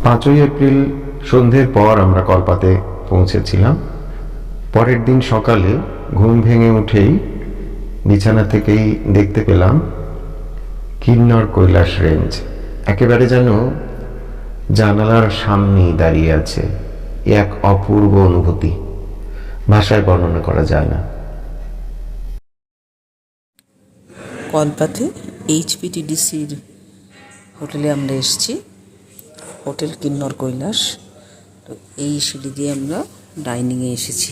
5ই April সন্ধ্যের পর আমরা কলপাতে পৌঁছেছিলাম। পরের দিন সকালে ঘুম ভেঙে উঠেই বিছানা থেকেই দেখতে পেলাম কিন্নর কৈলাস রেঞ্জ একেবারে যেন জানালার সামনেই দাঁড়িয়ে আছে। এক অপূর্ব অনুভূতি, ভাষায় বর্ণনা করা যায় না। কলপাতে HPTDCর হোটেলে আমরা এসেছি, হোটেল কিন্নর কৈলাস। তো এই সিঁড়ি দিয়ে আমরা ডাইনিংয়ে এসেছি,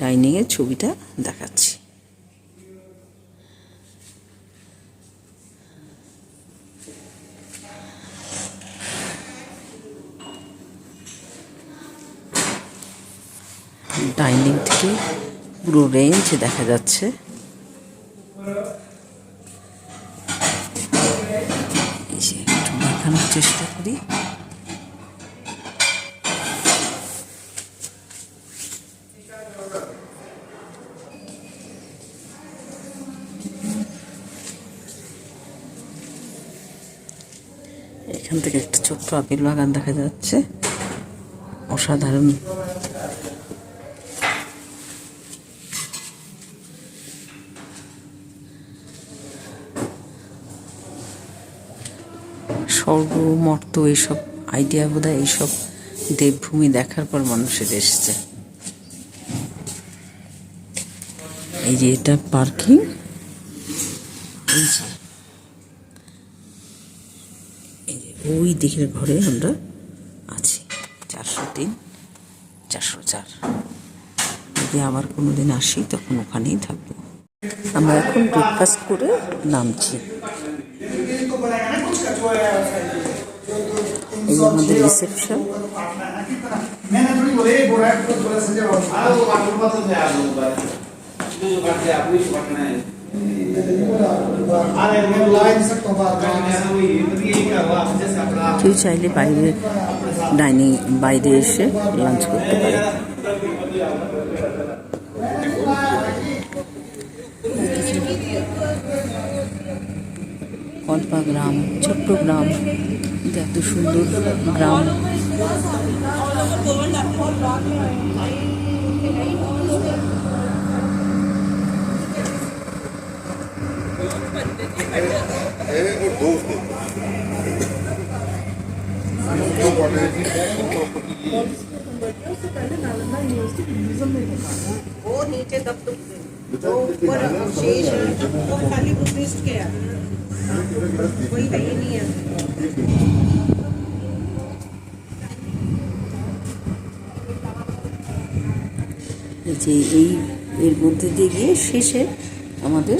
ডাইনিংয়ের ছবিটা দেখাচ্ছি। ডাইনিং থেকে পুরো রেঞ্জ দেখা যাচ্ছে। এই যে একটু দেখানোর চেষ্টা করি। এখান থেকে একটা ছোট্ট আপেল বাগান দেখা যাচ্ছে, অসাধারণ। স্বর্গ মর্ত এইসব আইডিয়া বোধহয় এইসব দেবভূমি দেখার পর মানুষের এসছে। এই যে এটা পার্কিং, এই যে ওই দিকের ঘরে আমরা আছি, 403 404। যদি আবার কোনোদিন আসি তখন ওখানেই থাকবো। আমরা এখন ব্রেকফাস্ট করে নামছি। এই আমাদের রিসেপশন। কেউ চাইলে বাইরে বাইরে এসে লাঞ্চ করতে পারে। কল্পা গ্রাম, ছোট্ট গ্রাম, এত সুন্দর গ্রাম। वो नीचे तब तो जो ऊपर शेष है वो खाली बुद्धिस्ट के है, कोई है ही नहीं है। যে এই এর মধ্যে দিয়ে গিয়ে শেষে আমাদের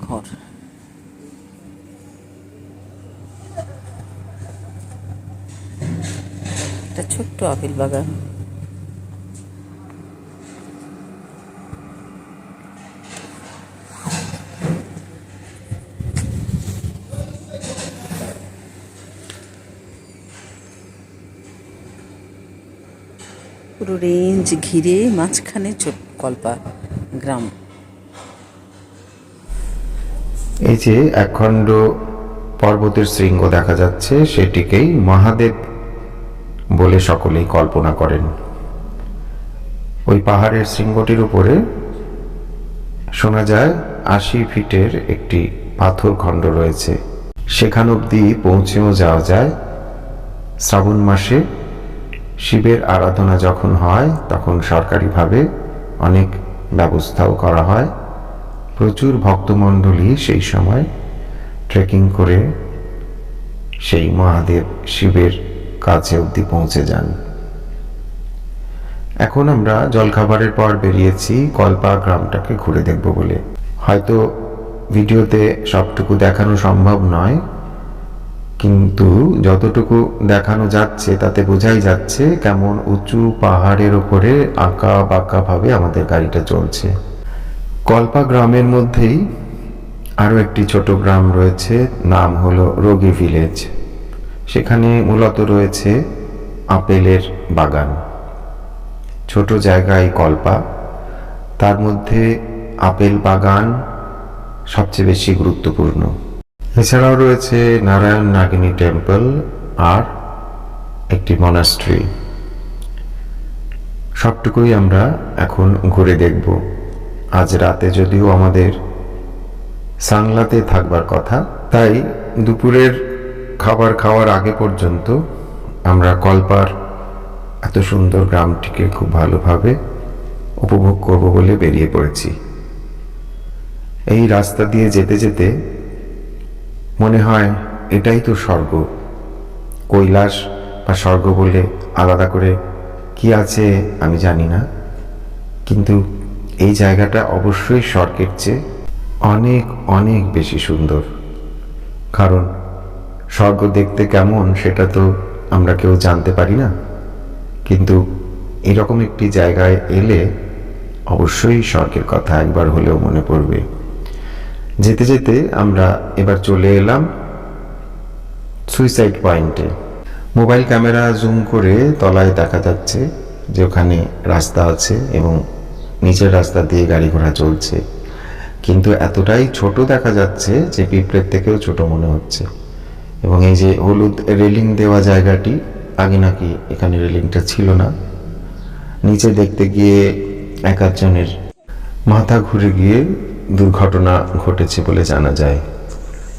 ঘর। একটা ছোট্ট আপেল বাগান। পুরো রেঞ্জ ঘিরে মাঝখানে কল্পা গ্রাম। এই যে একখণ্ড পর্বতের শৃঙ্গ দেখা যাচ্ছে, সেটিকেই মহাদেব বলে সকলেই কল্পনা করেন। ওই পাহাড়ের শৃঙ্গটির উপরে শোনা যায় 80 ফিটের একটি পাথর খণ্ড রয়েছে। সেখান অবধি পৌঁছেও যাওয়া যায়। শ্রাবণ মাসে শিবের আরাধনা যখন হয় তখন সরকারিভাবে অনেক ব্যবস্থাও করা হয়। প্রচুর ভক্তমণ্ডলী সেই সময় ট্রেকিং করে সেই মহাদেব শিবের কাছে অবধি পৌঁছে যান। এখন আমরা জলখাবারের পর বেরিয়েছি কল্পা গ্রামটাকে ঘুরে দেখব বলে। হয়তো ভিডিওতে সবটুকু দেখানো সম্ভব নয়, কিন্তু যতটুকু দেখানো যাচ্ছে তাতে বোঝাই যাচ্ছে কেমন উঁচু পাহাড়ের ওপরে আঁকা বাঁকা ভাবে আমাদের গাড়িটা চলছে। কল্পা গ্রামের মধ্যেই আরো একটি ছোট গ্রাম রয়েছে, নাম হলো রোগী ভিলেজ। সেখানে মূলত রয়েছে আপেলের বাগান। ছোট জায়গায় কল্পা, তার মধ্যে আপেল বাগান সবচেয়ে বেশি গুরুত্বপূর্ণ। এছাড়াও রয়েছে নারায়ণ নাগিনী টেম্পল আর একটি মনাস্ট্রি। সবটুকুই আমরা এখন ঘুরে দেখব। আজ রাতে যদিও আমাদের সাংলাতে থাকবার কথা, তাই দুপুরের খাবার খাওয়ার আগে পর্যন্ত আমরা কলপার এত সুন্দর গ্রামটিকে খুব ভালোভাবে উপভোগ করব বলে বেরিয়ে পড়েছি। এই রাস্তা দিয়ে যেতে যেতে মনে হয় এটাই তো স্বর্গ। কৈলাস বা স্বর্গ বলে আলাদা করে কি আছে আমি জানি না, কিন্তু এই জায়গাটা অবশ্যই স্বর্গের চেয়ে অনেক অনেক বেশি সুন্দর। কারণ স্বর্গ দেখতে কেমন সেটা তো আমরা কেউ জানতে পারি না, কিন্তু এরকম একটি জায়গায় এলে অবশ্যই স্বর্গের কথা একবার হলেও মনে পড়বে। যেতে যেতে আমরা এবার চলে এলাম সুইসাইড পয়েন্টে। মোবাইল ক্যামেরা জুম করে তলায় দেখা যাচ্ছে যে ওখানে রাস্তা আছে এবং নিচের রাস্তা দিয়ে গাড়ি ঘোড়া চলছে, কিন্তু এতটাই ছোট দেখা যাচ্ছে যে পিঁপড়ের থেকেও ছোট মনে হচ্ছে। এবং এই যে হলুদ রেলিং দেওয়া জায়গাটি, আগে নাকি এখানে রেলিংটা ছিল না। নিচে দেখতে গিয়ে এক একজনের মাথা ঘুরে গিয়ে দুর্ঘটনা ঘটেছে বলে জানা যায়।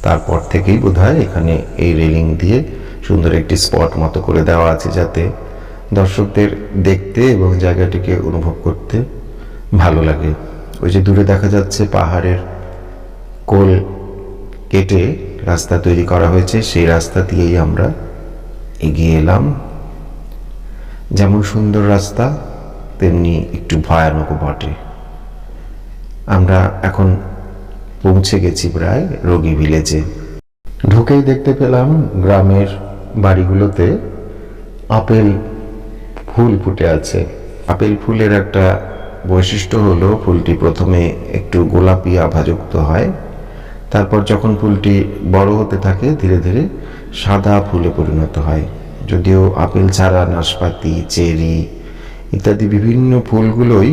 তারপর থেকেই বোধহয় এখানে এই রেলিং দিয়ে সুন্দর একটি স্পট মতো করে দেওয়া আছে, যাতে দর্শকদের দেখতে এবং জায়গাটিকে অনুভব করতে ভালো লাগে। ওই যে দূরে দেখা যাচ্ছে পাহাড়ের কোল কেটে রাস্তা তৈরি করা হয়েছে, সেই রাস্তা দিয়েই আমরা এগিয়ে এলাম। যেমন সুন্দর রাস্তা তেমনি একটু ভয়ানক বটে। আমরা এখন পৌঁছে গেছি প্রায় রোগী ভিলেজে। ঢুকেই দেখতে পেলাম গ্রামের বাড়িগুলোতে আপেল ফুল ফুটে আছে। আপেল ফুলের একটা বৈশিষ্ট্য হলো ফুলটি প্রথমে একটু গোলাপি আভাযুক্ত হয়, তারপর যখন ফুলটি বড় হতে থাকে ধীরে ধীরে সাদা ফুলে পরিণত হয়। যদিও আপেল ছাড়া নাশপাতি, চেরি ইত্যাদি বিভিন্ন ফুলগুলোই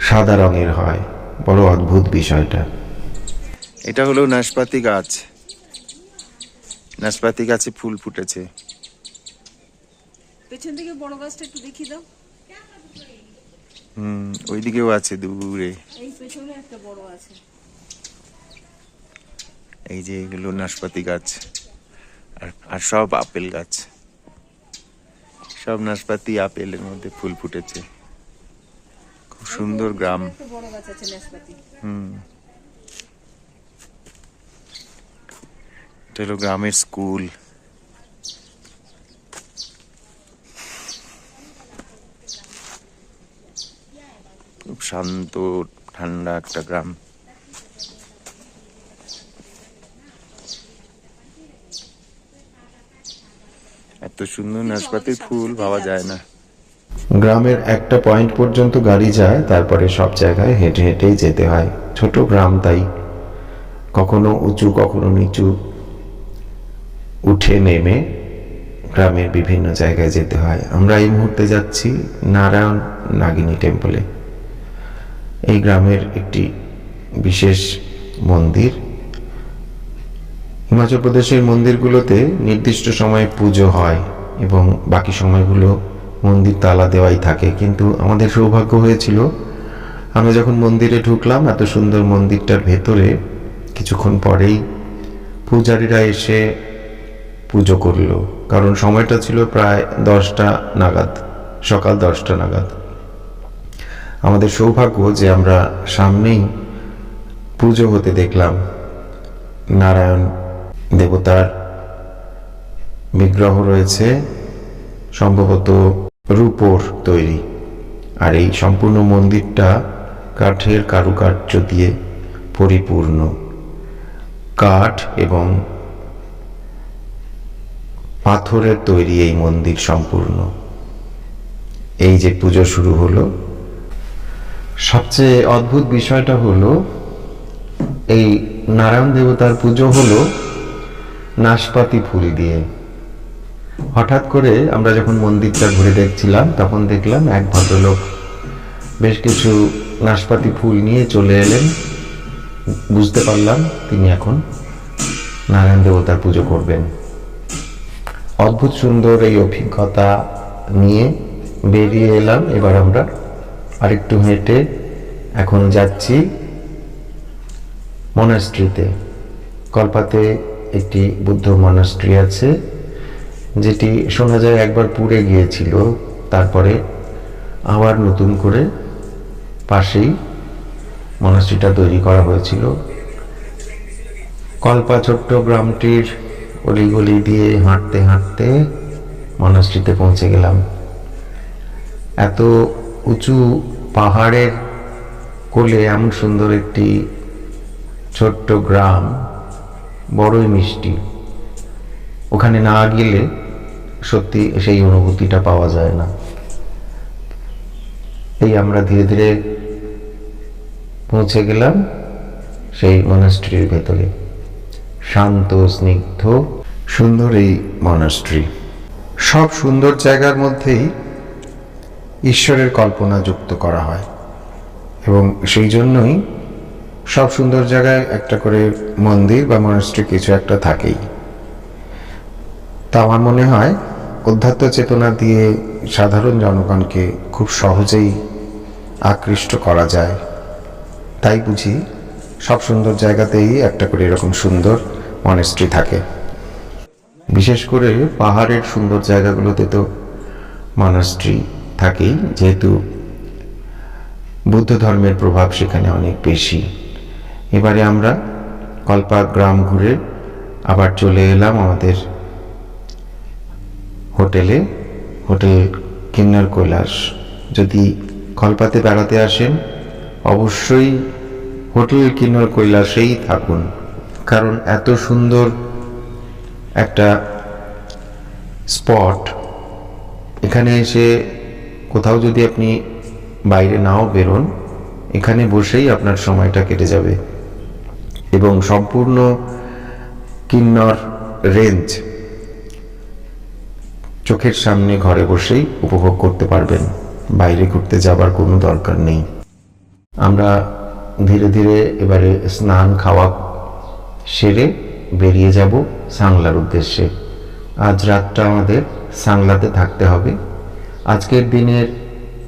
সাদা রঙের হয়। বড় অদ্ভুত বিষয়টা। এটা হলো নাশপাতি গাছ। নাশপাতি গাছে ফুল ফুটেছে। পেছন থেকে বড় গাছটা একটু দেখিয়ে দাও। ওইদিকেও আছে দূরে। এই পেছনে একটা বড় আছে। এই যে এগুলো নাশপাতি গাছ, আর সব আপেল গাছ। সব নাশপাতি আপেলের মধ্যে ফুল ফুটেছে। খুব সুন্দর গ্রাম। একটা বড় গাছ আছে নাশপাতি। এটা হলো গ্রামের স্কুল। খুব শান্ত ঠান্ডা একটা গ্রাম। এত সুন্দর নাশপাতির ফুল ভাবা যায় না। গ্রামের একটা পয়েন্ট পর্যন্ত গাড়ি যায়, তারপরে সব জায়গায় হেঁটে হেঁটেই যেতে হয়। ছোট গ্রাম, তাই কখনো উঁচু কখনো নিচু, উঠে নেমে গ্রামের বিভিন্ন জায়গায় যেতে হয়। আমরা এই মুহূর্তে যাচ্ছি নারায়ণ নাগিনী টেম্পলে। এই গ্রামের একটি বিশেষ মন্দির। হিমাচল প্রদেশের মন্দিরগুলোতে নির্দিষ্ট সময়ে পুজো হয় এবং বাকি সময়গুলো মন্দির তালা দেওয়াই থাকে, কিন্তু আমাদের সৌভাগ্য হয়েছিল আমরা যখন মন্দিরে ঢুকলাম, এত সুন্দর মন্দিরটার ভেতরে কিছুক্ষণ পরেই পূজারীরা এসে পুজো করলো। কারণ সময়টা ছিল প্রায় 10টা নাগাদ, সকাল 10টা নাগাদ। আমাদের সৌভাগ্য যে আমরা সামনেই পুজো হতে দেখলাম। নারায়ণ দেবতার বিগ্রহ রয়েছে, সম্ভবত রূপোর তৈরি, আর এই সম্পূর্ণ মন্দিরটা কাঠের কারুকার্য দিয়ে পরিপূর্ণ। কাঠ এবং পাথরের তৈরি এই মন্দির সম্পূর্ণ। এই যে পুজো শুরু হলো, সবচেয়ে অদ্ভুত বিষয়টা হলো এই নারায়ণ দেবতার পুজো হলো নাশপাতি ফুল দিয়ে। হঠাৎ করে আমরা যখন মন্দিরটা ঘুরে দেখছিলাম, তখন দেখলাম এক ভদ্রলোক বেশ কিছু নাশপাতি ফুল নিয়ে চলে এলেন। বুঝতে পারলাম তিনি এখন নারায়ণ দেবতার পুজো করবেন। অদ্ভুত সুন্দর এই অভিজ্ঞতা নিয়ে বেরিয়ে এলাম। এবার আমরা আরেকটু হেঁটে এখন যাচ্ছি মনাস্ট্রিতে। কলপাতে একটি বুদ্ধ মনাস্ট্রি আছে, যেটি শোনা যায় একবার পুড়ে গিয়েছিল, তারপরে আবার নতুন করে পাশেই মনাস্ট্রিটা তৈরি করা হয়েছিল। কল্পা ছোট্ট গ্রামটির অলিগলি দিয়ে হাঁটতে হাঁটতে মনাস্ট্রিতে পৌঁছে গেলাম। এত উঁচু পাহাড়ের কোলে এমন সুন্দর একটি ছোট্ট গ্রাম বড়ই মিষ্টি। ওখানে না গেলে সত্যি সেই অনুভূতিটা পাওয়া যায় না। এই আমরা ধীরে ধীরে পৌঁছে গেলাম সেই মনাস্ট্রির ভেতরে। শান্ত, স্নিগ্ধ, সুন্দর এই মনাস্ট্রি। সব সুন্দর জায়গার মধ্যেই ঈশ্বরের কল্পনা যুক্ত করা হয়, এবং সেই জন্যই সব সুন্দর জায়গায় একটা করে মন্দির বা মনাস্ট্রি কিছু একটা থাকেই। তা আমার মনে হয় অধ্যাত্ম চেতনা দিয়ে সাধারণ জনগণকে খুব সহজেই আকৃষ্ট করা যায়। তাই বুঝি সব সুন্দর জায়গাতেই একটা করে এরকম সুন্দর মনাস্ট্রি থাকে। বিশেষ করে পাহাড়ের সুন্দর জায়গাগুলোতে তো মনাস্ট্রি থাকেই, যেহেতু বুদ্ধ ধর্মের প্রভাব সেখানে অনেক বেশি। এবারে আমরা কল্পা গ্রাম ঘুরে আবার চলে এলাম আমাদের হোটেলে, হোটেল কিন্নর কৈলাস। যদি কল্পাতে বেড়াতে আসেন অবশ্যই হোটেল কিন্নর কৈলাসেই থাকুন, কারণ এত সুন্দর একটা স্পট, এখানে এসে কোথাও যদি আপনি বাইরে নাও বেরোন, এখানে বসেই আপনার সময়টা কেটে যাবে। এবং সম্পূর্ণ কিন্নর রেঞ্জ চোখের সামনে ঘরে বসেই উপভোগ করতে পারবেন, বাইরে ঘুরতে যাবার কোনো দরকার নেই। আমরা ধীরে ধীরে এবারে স্নান খাওয়া সেরে বেরিয়ে যাব সাংলার উদ্দেশ্যে। আজ রাতটা আমাদের সাংলাতে থাকতে হবে। আজকের দিনের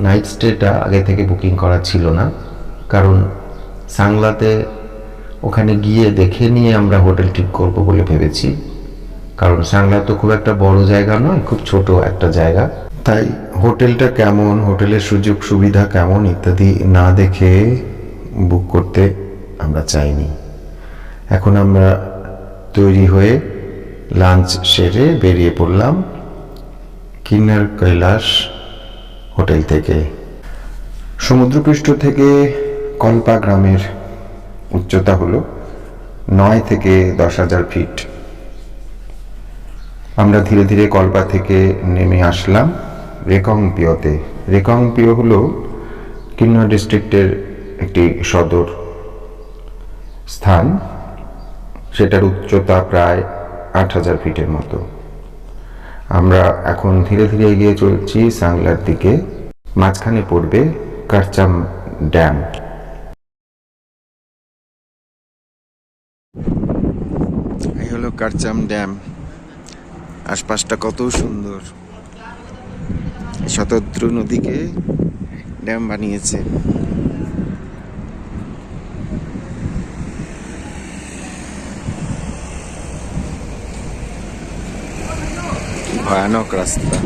নাইট স্টেটা আগে থেকে বুকিং করা ছিল না, কারণ সাংলাতে ওখানে গিয়ে দেখে নিয়ে আমরা হোটেল ঠিক করব বলে ভেবেছি। কারণ সাংলা তো খুব একটা বড় জায়গা নয়, খুব ছোট একটা জায়গা। তাই হোটেলটা কেমন, হোটেলের সুযোগ সুবিধা কেমন ইত্যাদি না দেখে বুক করতে আমরা চাইনি। এখন আমরা তৈরি হয়ে লাঞ্চ সেরে বেরিয়ে পড়লাম কিন্নর কৈলাস হোটেল থেকে। সমুদ্রপৃষ্ঠ থেকে কল্পা গ্রামের উচ্চতা হলো 9 থেকে 10,000 ফিট। আমরা ধীরে ধীরে কল্পা থেকে নেমে আসলাম রেকংপিওতে। রেকংপিও হলো কিন্নর ডিস্ট্রিক্টের একটি সদর স্থান। সেটার উচ্চতা প্রায় 8,000 ফিটের মতো। আমরা এখন ধীরে ধীরে এগিয়ে চলছি সাংলার দিকে। মাঝখানে পড়বে কারচাম ড্যাম। এই হলো কারচাম ড্যাম। আশপাশটা কত সুন্দর। শতদ্রু নদীকে ড্যাম বানিয়েছে। ভয়ানক রাস্তা।